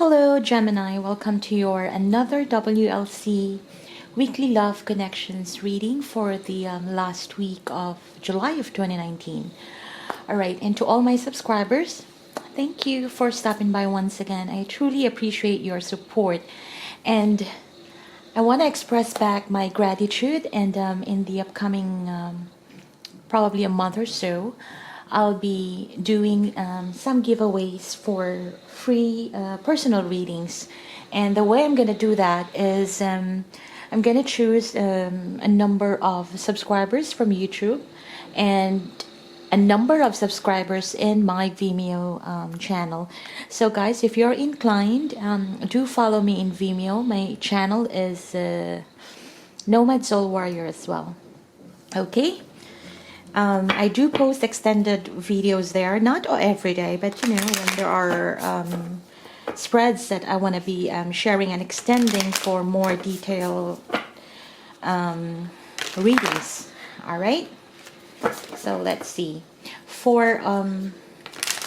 Hello Gemini, welcome to your another WLC Weekly Love Connections reading for the last week of July of 2019. Alright, and to all my subscribers, thank you for stopping by once again. I truly appreciate your support, and I want to express back my gratitude, and in the upcoming probably a month or so, I'll be doing some giveaways for free personal readings. And the way I'm going to do that is I'm going to choose a number of subscribers from YouTube and a number of subscribers in my Vimeo channel. So guys, if you're inclined, do follow me in Vimeo. My channel is Nomad Soul Warrior as well. Okay? I do post extended videos there, not every day, but you know, when there are spreads that I want to be sharing and extending for more detailed readings. All right, so let's see. For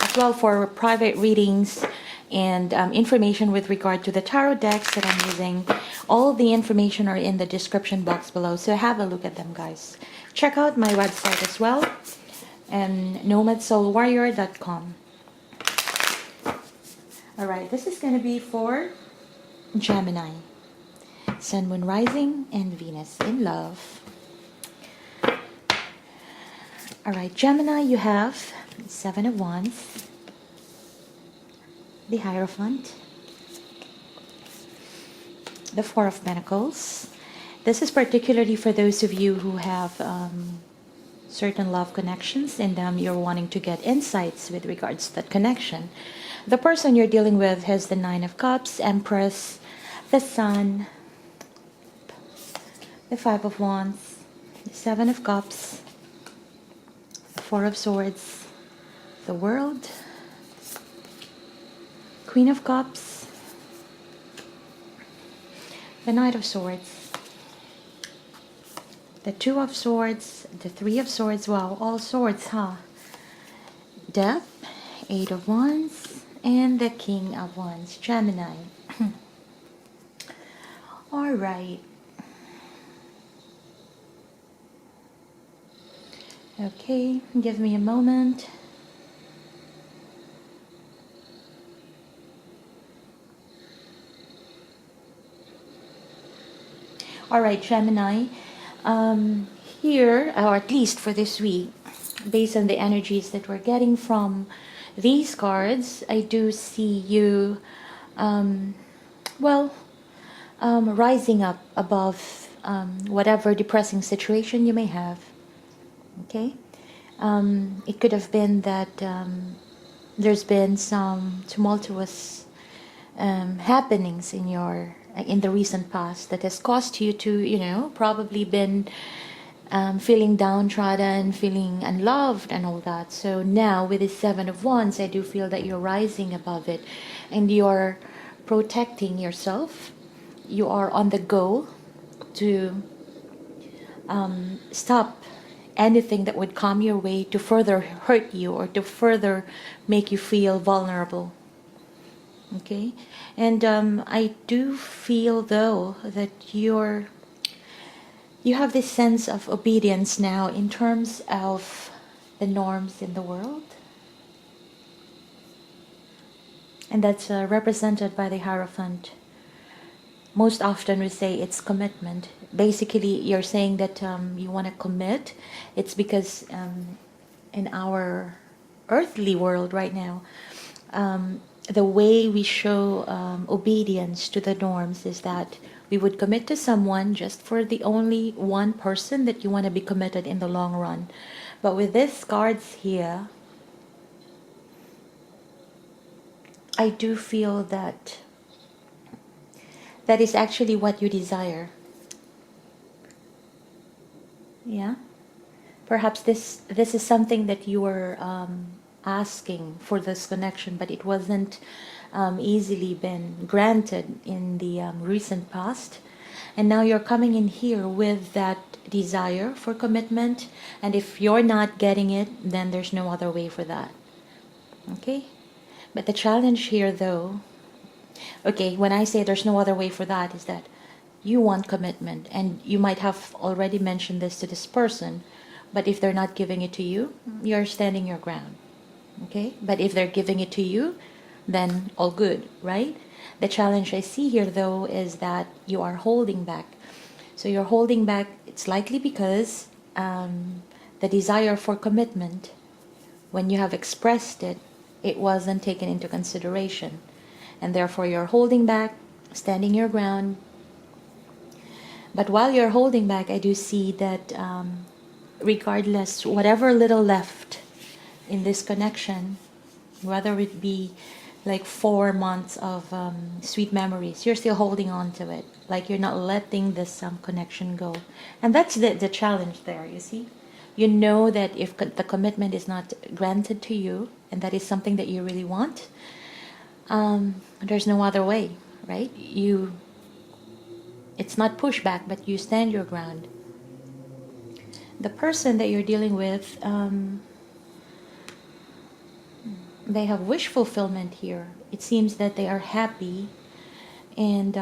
as well for private readings and information with regard to the tarot decks that I'm using, all the information are in the description box below, so have a look at them, guys. Check out my website as well, and nomadsoulwarrior.com. Alright, this is going to be for Gemini, Sun, Moon, Rising, and Venus in love. Alright, Gemini, you have Seven of Wands, the Hierophant, the Four of Pentacles. This is particularly for those of you who have certain love connections, and you're wanting to get insights with regards to that connection. The person you're dealing with has the Nine of Cups, Empress, the Sun, the Five of Wands, the Seven of Cups, the Four of Swords, the World, Queen of Cups, the Knight of Swords, the Two of Swords, the Three of Swords. Wow, all swords, huh? Death, Eight of Wands, and the King of Wands, Gemini. All right. Okay, give me a moment. All right, Gemini. Here, or at least for this week, based on the energies that we're getting from these cards, I do see you, rising up above whatever depressing situation you may have. Okay? It could have been that there's been some tumultuous happenings in the recent past that has caused you to, you know, probably been feeling downtrodden, feeling unloved and all that. So now with the Seven of Wands, I do feel that you're rising above it and you're protecting yourself. You are on the go to stop anything that would come your way to further hurt you or to further make you feel vulnerable. Okay, and I do feel though that you have this sense of obedience now in terms of the norms in the world, and that's represented by the Hierophant. Most often we say it's commitment. Basically, you're saying that you want to commit. It's because in our earthly world right now, the way we show obedience to the norms is that we would commit to someone just for the only one person that you want to be committed in the long run. But with these cards here, I do feel that that is actually what you desire. Yeah? Perhaps this is something that you were asking for, this connection, but it wasn't easily been granted in the recent past, and now you're coming in here with that desire for commitment, and if you're not getting it, then there's no other way for that. Okay, but the challenge here though Okay, when I say there's no other way for that, is that you want commitment, and you might have already mentioned this to this person, but if they're not giving it to you, you're standing your ground. Okay, but if they're giving it to you, then all good, right? The challenge I see here, though, is that you are holding back. So you're holding back, it's likely because the desire for commitment, when you have expressed it, it wasn't taken into consideration. And therefore you're holding back, standing your ground. But while you're holding back, I do see that regardless, whatever little left in this connection, whether it be like 4 months of sweet memories, you're still holding on to it. Like you're not letting this connection go. And that's the challenge there, you see. You know that if the commitment is not granted to you, and that is something that you really want, there's no other way, right? It's not pushback, but you stand your ground. The person that you're dealing with, they have wish fulfillment here. It seems that they are happy, and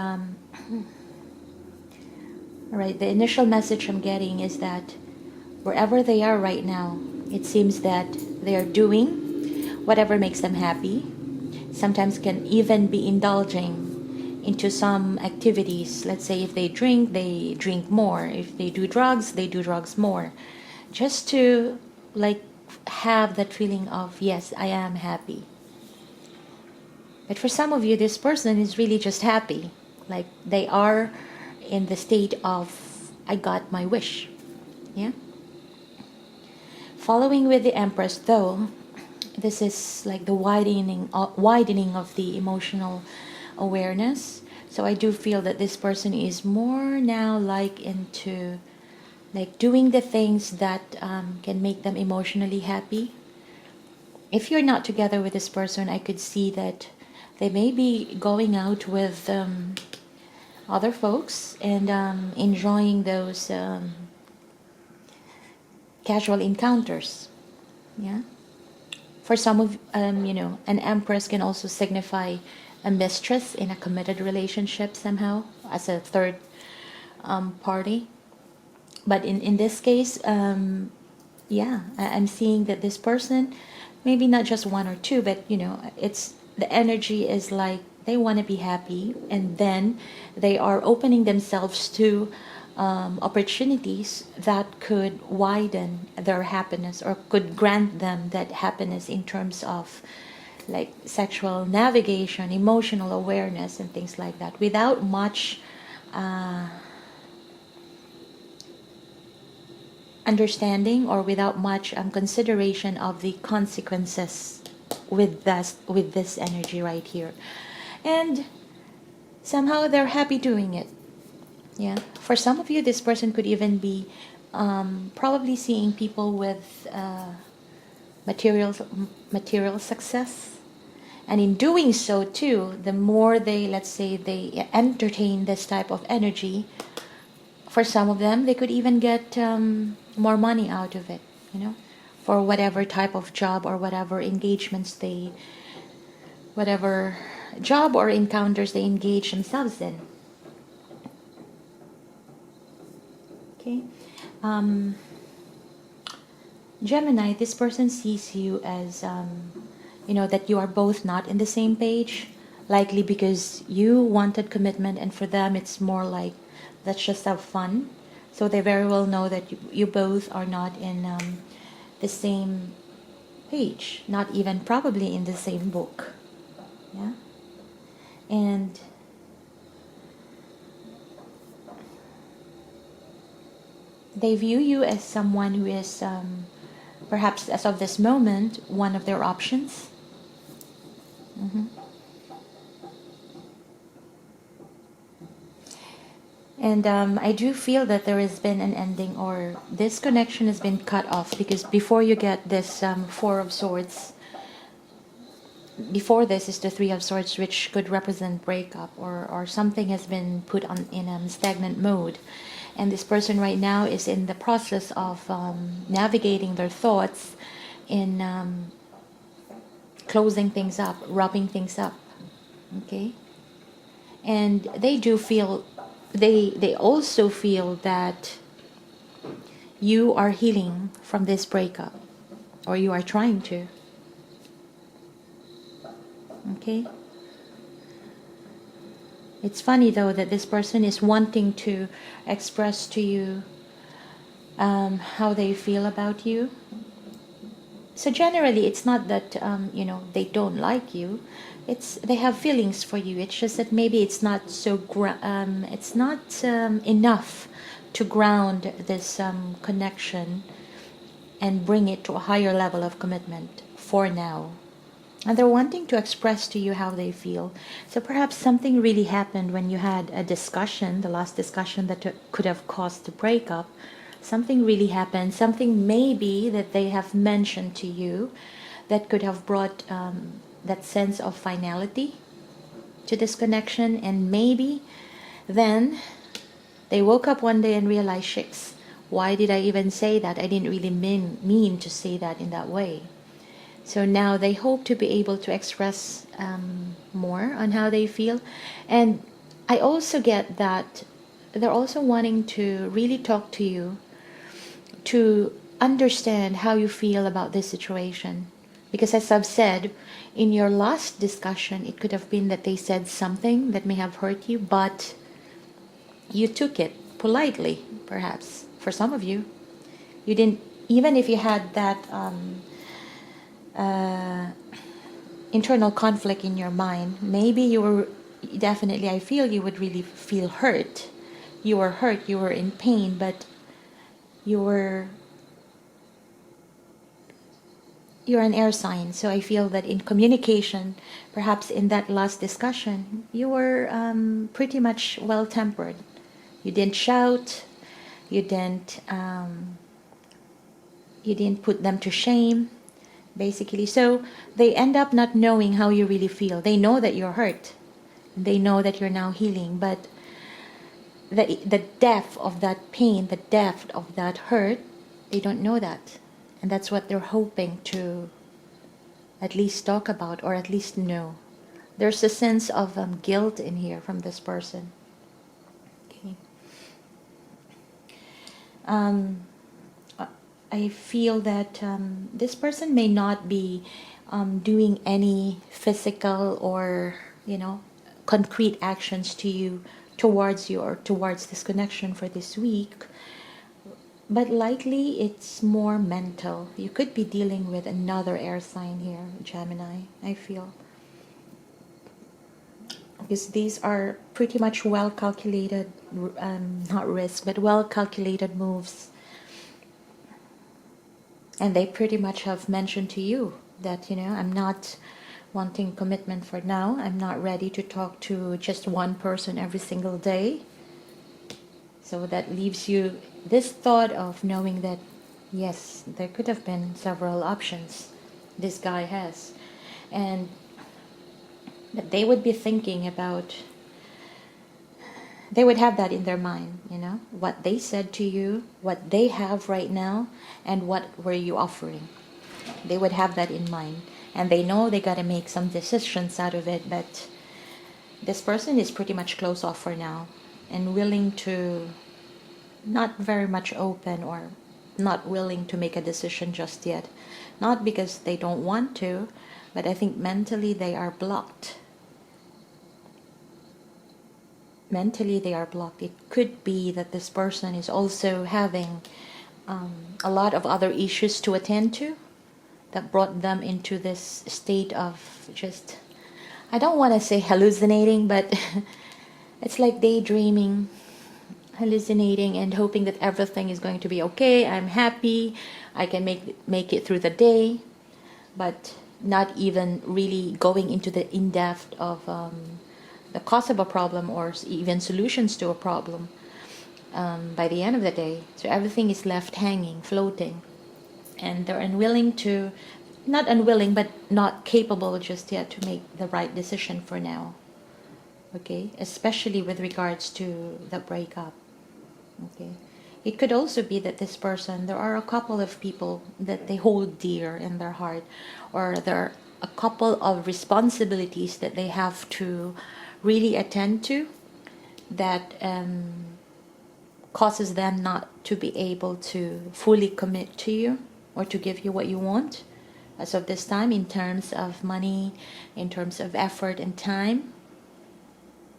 right, the initial message I'm getting is that wherever they are right now, it seems that they are doing whatever makes them happy. Sometimes can even be indulging into some activities. Let's say if they drink more. If they do drugs more. Just to like have that feeling of, yes, I am happy. But for some of you, this person is really just happy. Like they are in the state of, I got my wish. Yeah. Following with the Empress, though, this is like the widening of the emotional awareness. So I do feel that this person is more now like into like doing the things that can make them emotionally happy. If you're not together with this person, I could see that they may be going out with other folks and enjoying those casual encounters. Yeah. For some of an Empress can also signify a mistress in a committed relationship somehow as a third party. But in this case, yeah, I'm seeing that this person, maybe not just one or two, but it's the energy is like they want to be happy, and then they are opening themselves to opportunities that could widen their happiness or could grant them that happiness in terms of like sexual navigation, emotional awareness, and things like that, without much understanding or without much consideration of the consequences with this energy right here. And somehow they're happy doing it. Yeah. For some of you, this person could even be probably seeing people with material success. And in doing so too, the more they, let's say, they entertain this type of energy, for some of them, they could even get more money out of it, for whatever type of job or whatever engagements whatever job or encounters they engage themselves in. Okay. Gemini, this person sees you as, that you are both not in the same page, likely because you wanted commitment, and for them it's more like, let's just have fun. So they very well know that you both are not in the same page, not even probably in the same book. Yeah. And they view you as someone who is perhaps as of this moment one of their options. And I do feel that there has been an ending, or this connection has been cut off, because before you get this Four of Swords, before this is the Three of Swords, which could represent breakup, or something has been put on in a stagnant mode. And this person right now is in the process of navigating their thoughts in closing things up, wrapping things up. Okay? And they do feel, they also feel that you are healing from this breakup, or you are trying to. Okay? It's funny though that this person is wanting to express to you how they feel about you. So generally, it's not that they don't like you. It's they have feelings for you. It's just that maybe it's not so it's not enough to ground this connection and bring it to a higher level of commitment for now. And they're wanting to express to you how they feel. So perhaps something really happened when you had a discussion, the last discussion that could have caused the breakup. Something really happened, something maybe that they have mentioned to you that could have brought that sense of finality to this connection. And maybe then they woke up one day and realized, shit, why did I even say that? I didn't really mean to say that in that way. So now they hope to be able to express more on how they feel. And I also get that they're also wanting to really talk to you to understand how you feel about this situation. Because as I've said, in your last discussion, it could have been that they said something that may have hurt you, but you took it politely, perhaps. For some of you, you didn't, even if you had that internal conflict in your mind, maybe you were definitely, I feel you would really feel hurt. You were hurt, you were in pain, but you're an air sign. So I feel that in communication, perhaps in that last discussion, you were pretty much well tempered. You didn't shout, you didn't put them to shame, basically. So they end up not knowing how you really feel. They know that you're hurt, they know that you're now healing, but the depth of that pain, the depth of that hurt, they don't know that. And that's what they're hoping to at least talk about, or at least know. There's a sense of guilt in here from this person. Okay. I feel that this person may not be doing any physical or concrete actions to you, towards you, or towards this connection for this week, but likely it's more mental. You could be dealing with another air sign here, Gemini, I feel, because these are pretty much well calculated, not risk, but well calculated moves. And they pretty much have mentioned to you that, I'm not wanting commitment for now. I'm not ready to talk to just one person every single day. So that leaves you this thought of knowing that, yes, there could have been several options this guy has. And that they would be thinking about, they would have that in their mind, what they said to you, what they have right now, and what were you offering. They would have that in mind. And they know they got to make some decisions out of it, but this person is pretty much closed off for now and willing to, not very much open, or not willing to make a decision just yet. Not because they don't want to, but I think mentally they are blocked. Mentally they are blocked. It could be that this person is also having a lot of other issues to attend to that brought them into this state of just, I don't want to say hallucinating, but it's like daydreaming, hallucinating, and hoping that everything is going to be okay. I'm happy, I can make it through the day, but not even really going into the in-depth of the cause of a problem, or even solutions to a problem by the end of the day. So everything is left hanging, floating, and they're unwilling to, not unwilling, but not capable just yet to make the right decision for now. Okay, especially with regards to the breakup. Okay, it could also be that this person, there are a couple of people that they hold dear in their heart, or they're a couple of responsibilities that they have to really attend to that causes them not to be able to fully commit to you or to give you what you want as of this time, in terms of money, in terms of effort and time.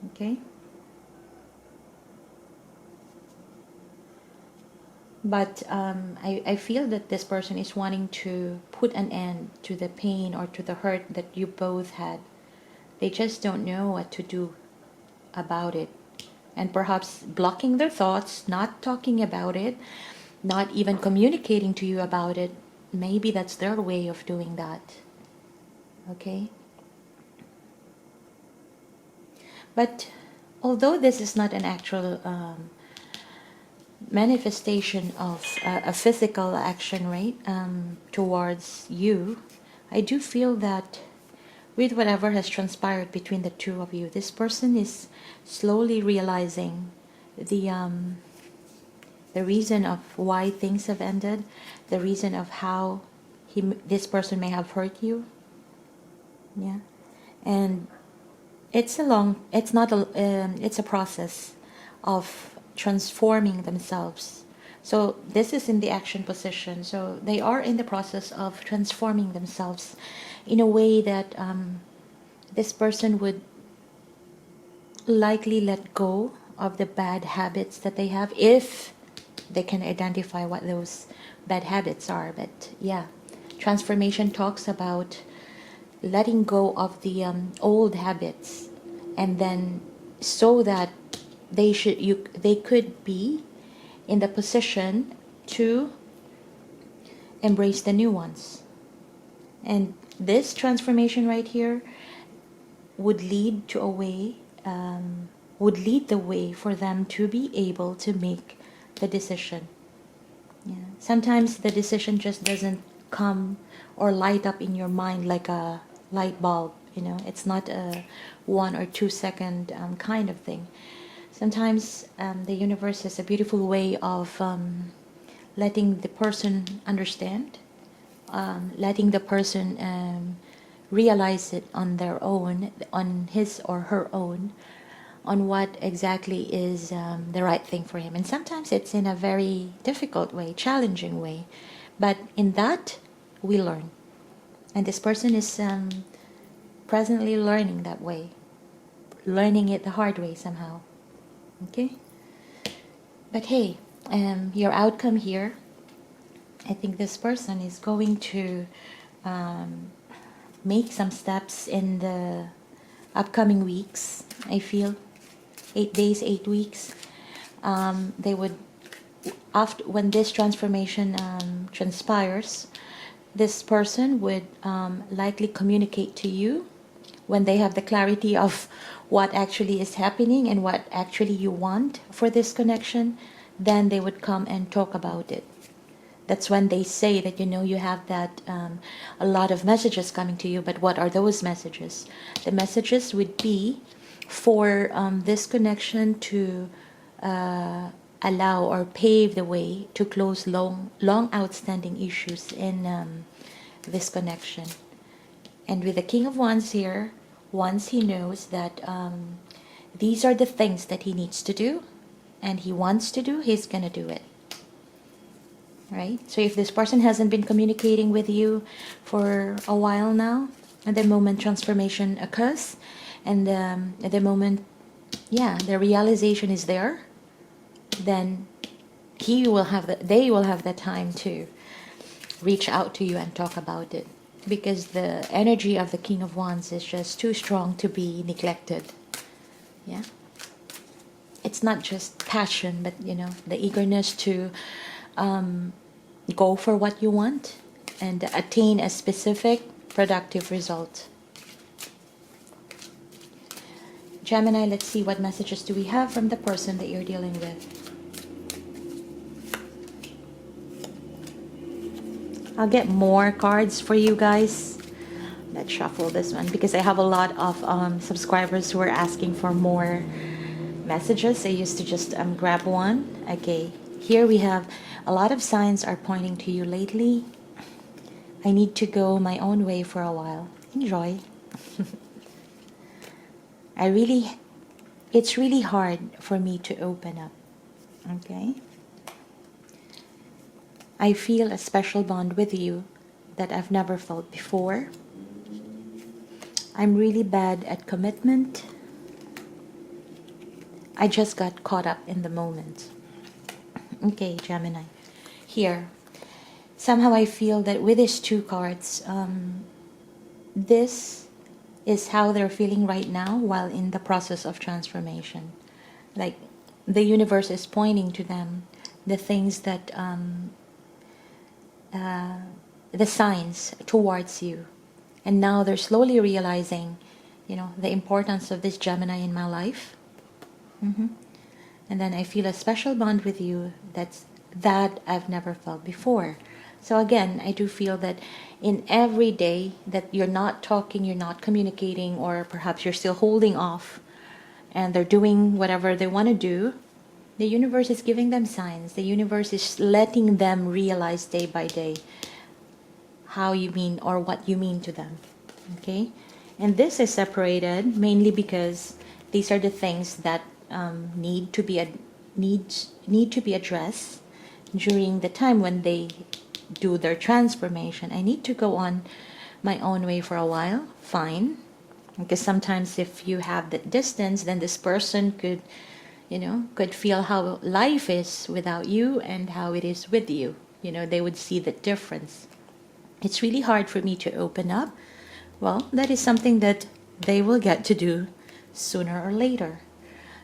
Okay. But I feel that this person is wanting to put an end to the pain or to the hurt that you both had. They just don't know what to do about it. And perhaps blocking their thoughts, not talking about it, not even communicating to you about it. Maybe that's their way of doing that. Okay? But although this is not an actual manifestation of a physical action, right, towards you, I do feel that with whatever has transpired between the two of you, this person is slowly realizing the reason of why things have ended, the reason of how this person may have hurt you. Yeah, and it's a process of transforming themselves. So this is in the action position. So they are in the process of transforming themselves in a way that this person would likely let go of the bad habits that they have, if they can identify what those bad habits are. But yeah, transformation talks about letting go of the old habits, and then so that they could be in the position to embrace the new ones. And this transformation right here would lead to a way, would lead the way for them to be able to make the decision. Yeah. Sometimes the decision just doesn't come or light up in your mind like a light bulb. It's not a 1 or 2 second kind of thing. Sometimes the universe has a beautiful way of letting the person understand, letting the person realize it on their own, on his or her own, on what exactly is the right thing for him. And sometimes it's in a very difficult way, challenging way. But in that, we learn. And this person is presently learning that way, learning it the hard way somehow. Okay? But hey, your outcome here, I think this person is going to make some steps in the upcoming weeks. I feel 8 days, 8 weeks. They would, after when this transformation transpires, this person would likely communicate to you when they have the clarity of what actually is happening and what actually you want for this connection. Then they would come and talk about it. That's when they say that you have that a lot of messages coming to you. But what are those messages? The messages would be for this connection to allow or pave the way to close long outstanding issues in this connection. And with the King of Wands here, once he knows that these are the things that he needs to do and he wants to do, he's gonna do it. Right? So if this person hasn't been communicating with you for a while now, at the moment transformation occurs, and at the moment, the realization is there, then they will have the time to reach out to you and talk about it, because the energy of the King of Wands is just too strong to be neglected. Yeah, it's not just passion, but the eagerness to go for what you want and attain a specific productive result. Gemini, let's see what messages do we have from the person that you're dealing with. I'll get more cards for you guys. Let's shuffle this one because I have a lot of subscribers who are asking for more messages. I used to just grab one. Okay, here we have a lot of signs are pointing to you lately. I need to go my own way for a while. enjoy. It's really hard for me to open up. Okay? I feel a special bond with you that I've never felt before. I'm really bad at commitment. I just got caught up in the moment. Okay, Gemini. Here, somehow I feel that with these two cards, this is how they're feeling right now while in the process of transformation. Like the universe is pointing to them the things that, the signs towards you. And now they're slowly realizing, the importance of this Gemini in my life. And then I feel a special bond with you that I've never felt before. So again, I do feel that in every day that you're not talking, you're not communicating, or perhaps you're still holding off and they're doing whatever they want to do, the universe is giving them signs. The universe is letting them realize day by day how you mean or what you mean to them. Okay? And this is separated mainly because these are the things that need to be addressed during the time when they do their transformation. I need to go on my own way for a while. Fine. Because sometimes if you have that distance, then this person could feel how life is without you and how it is with you. They would see the difference. It's really hard for me to open up. Well, that is something that they will get to do sooner or later.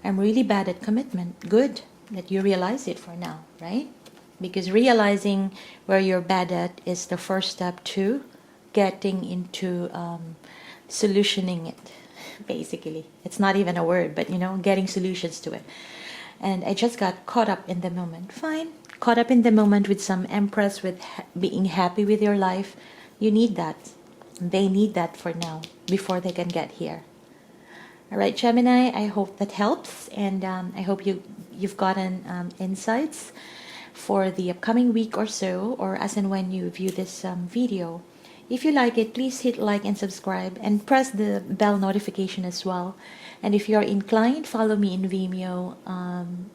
I'm really bad at commitment. Good that you realize it for now, right? Because realizing where you're bad at is the first step to getting into solutioning it, basically. It's not even a word, but getting solutions to it. And I just got caught up in the moment. Fine. Caught up in the moment with some empress, with being happy with your life. You need that. They need that for now, before they can get here. All right, Gemini, I hope that helps, and I hope you've gotten insights for the upcoming week or so, or as and when you view this video. If you like it, please hit like and subscribe, and press the bell notification as well. And if you're inclined, follow me in Vimeo,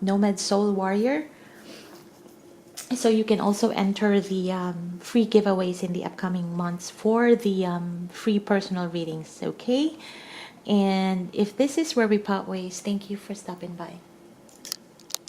Nomad Soul Warrior, so you can also enter the free giveaways in the upcoming months for the free personal readings, okay? And if this is where we part ways, thank you for stopping by.